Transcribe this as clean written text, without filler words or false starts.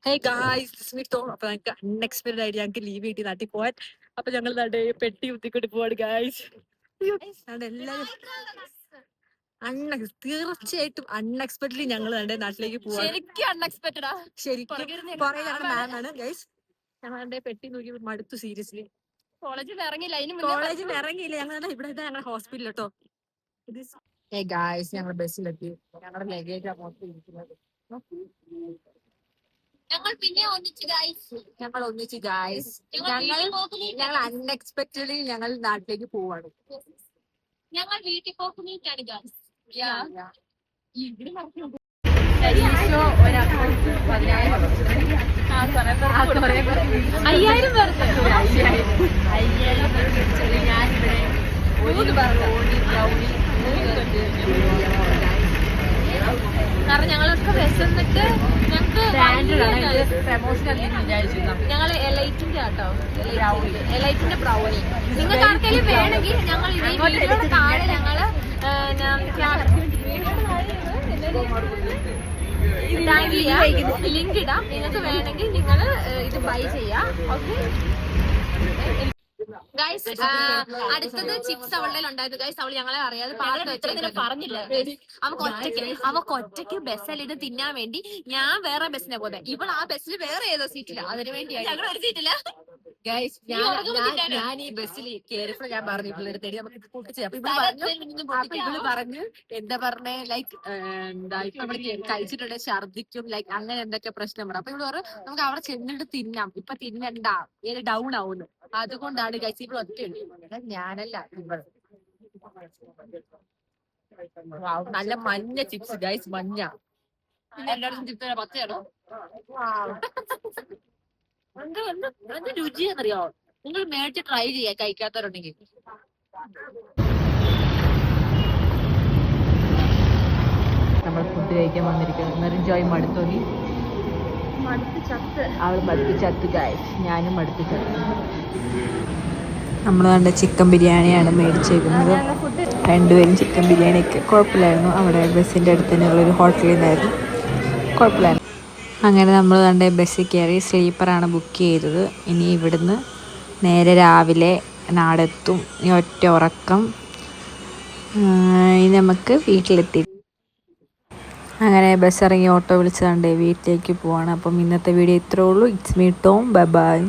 Hey guys സ്മിത്തോ. അപ്പൊ ഞങ്ങൾക്ക് unexpected ആയിട്ട് ഞങ്ങൾക്ക് ലീവ് കിട്ടി നാട്ടിൽ പോവാൻ. അപ്പൊ ഞങ്ങൾ പെട്ടി കുത്തിക്കൊണ്ട് പോവാണ് ഗായ്സ്. എല്ലാരും തീർച്ചയായിട്ടും അൺഎക്സ്പെക്ടഡ്ലി ഞങ്ങൾ നാട്ടിലേക്ക് പോവാണ്. ശരിക്കും അൺഎക്സ്പെക്ടഡാ. ശരിക്കും കുറെ ഞങ്ങളുടെ മാമാണ് ഗൈസ്. ഞങ്ങളുടെ പെട്ടി നോക്കി മടുത്തു സീരിയസ്ലി. കോളേജിൽ ഇറങ്ങിയില്ല, ഞങ്ങൾ ഇവിടെ ഞങ്ങളുടെ ഹോസ്പിറ്റൽ കേട്ടോ. ഗായ്സ് ഞങ്ങൾ ബസ്സിലെത്തി. ഞങ്ങളുടെ ലഗേജ് അങ്ങോട്ട് ഇരിക്കുന്നത്. ഞങ്ങൾ ഒന്നിച്ച് ഗായ്സ്. ഞങ്ങൾ അൺഎക്സ്പെക്ടഡ്ലി ഞങ്ങൾ നാട്ടിലേക്ക് പോവാണ്. ഞങ്ങൾ വീട്ടിൽ പോക്കുന്നിട്ടാണ് ഗായ്സ്. കാരണം ഞങ്ങളൊക്കെ വിശന്നിട്ട് ഞങ്ങൾ എലൈറ്റിന്റെ ആട്ടോ, എലൈറ്റിന്റെ ബ്രൗണി. നിങ്ങൾക്ക് ആർക്കെങ്കിലും വേണമെങ്കിൽ ഞങ്ങൾ ഈ വീഡിയോയുടെ താഴെ ഞങ്ങള് ലിങ്ക് ഇടാം. നിങ്ങൾക്ക് വേണമെങ്കിൽ നിങ്ങൾ ഇത് ബൈ ചെയ്യാം. ഓക്കെ ഗൈസ്, അടുത്തത് ചിപ്സ് അവളുടെ ഉണ്ടായത് ഗൈസ്. അവള് ഞങ്ങളെ അറിയാതെ പറഞ്ഞില്ല. അവക്ക് ഒറ്റയ്ക്ക് ബസ്സിൽ ഇത് തിന്നാൻ വേണ്ടി ഞാൻ വേറെ ബസ്സിനെ പോലെ, ഇവൾ ആ ബസ്സിൽ വേറെ ഏതോ സീറ്റില്ല. അതിനു വേണ്ടി ഞങ്ങൾ ഒരു സീറ്റില്ല ഗൈസ്. ഞാൻ ഈ ബസ്സിൽ കയറിയപ്പോൾ ഞാൻ പറഞ്ഞു പിള്ളേർ തേടി നമുക്ക് പൊട്ടിച്ച്. അപ്പൊ ഇവള് പറഞ്ഞു എന്താ പറഞ്ഞേ, ലൈക്ക് എന്താ ഇപ്പൊ നമ്മള് കഴിച്ചിട്ടുണ്ട് ഛർദിക്കും, ലൈക്ക് അങ്ങനെ എന്തൊക്കെ പ്രശ്നം പറഞ്ഞു. അപ്പൊ ഇവള് പറഞ്ഞു നമുക്ക് അവിടെ ചെന്നിട്ട് തിന്നാം, ഇപ്പൊ തിന്നണ്ട, ഡൗൺ ആവുന്നു. അതുകൊണ്ടാണ് ഗൈസ് ഇവള് ഒറ്റയുണ്ട്. ഞാനല്ല ഇവള്. നല്ല മഞ്ഞ ചിപ്സ് ഗൈസ്, മഞ്ഞ. എല്ലായിടത്തും ചിപ്സ് പച്ചയാണോ? എന്ത് രുചിയെന്നറിയോ? നിങ്ങൾ മേടിച്ച് ട്രൈ ചെയ്യാം കഴിക്കാത്തവരുണ്ടെങ്കിൽ. നമ്മൾ ഫുഡ് കഴിക്കാൻ വന്നിരിക്കുന്നു. മെറിൻജോയ് മടുത്തോന്നി, അവൾ മടുത്ത് ചത്ത് ഗൈസ്. ഞാനും മടുത്ത് ചത്ത്. നമ്മൾ കണ്ട ചിക്കൻ ബിരിയാണിയാണ് മേടിച്ചേക്കുന്നത്. രണ്ടുപേരും ചിക്കൻ ബിരിയാണിയൊക്കെ കുഴപ്പമില്ലായിരുന്നു. അവിടെ ബസ്സിൻ്റെ അടുത്ത് തന്നെയുള്ളൊരു ഹോട്ടലിൽ നിന്നായിരുന്നു, കുഴപ്പമില്ലായിരുന്നു. അങ്ങനെ നമ്മൾ കണ്ട ബസ്സിൽ കയറി. സ്ലീപ്പറാണ് ബുക്ക് ചെയ്തത്. ഇനി ഇവിടുന്ന് നേരെ രാവിലെ നാടെത്തും. ഇനി ഒറ്റ ഉറക്കം. ഇനി നമുക്ക് വീട്ടിലെത്തി. അങ്ങനെ ബസ് ഇറങ്ങി ഓട്ടോ വിളിച്ചതാണ്ട് വീട്ടിലേക്ക് പോവാണ്. അപ്പം ഇന്നത്തെ വീഡിയോ ഇത്രേ ഉള്ളൂ. It's me Tom. Bye bye.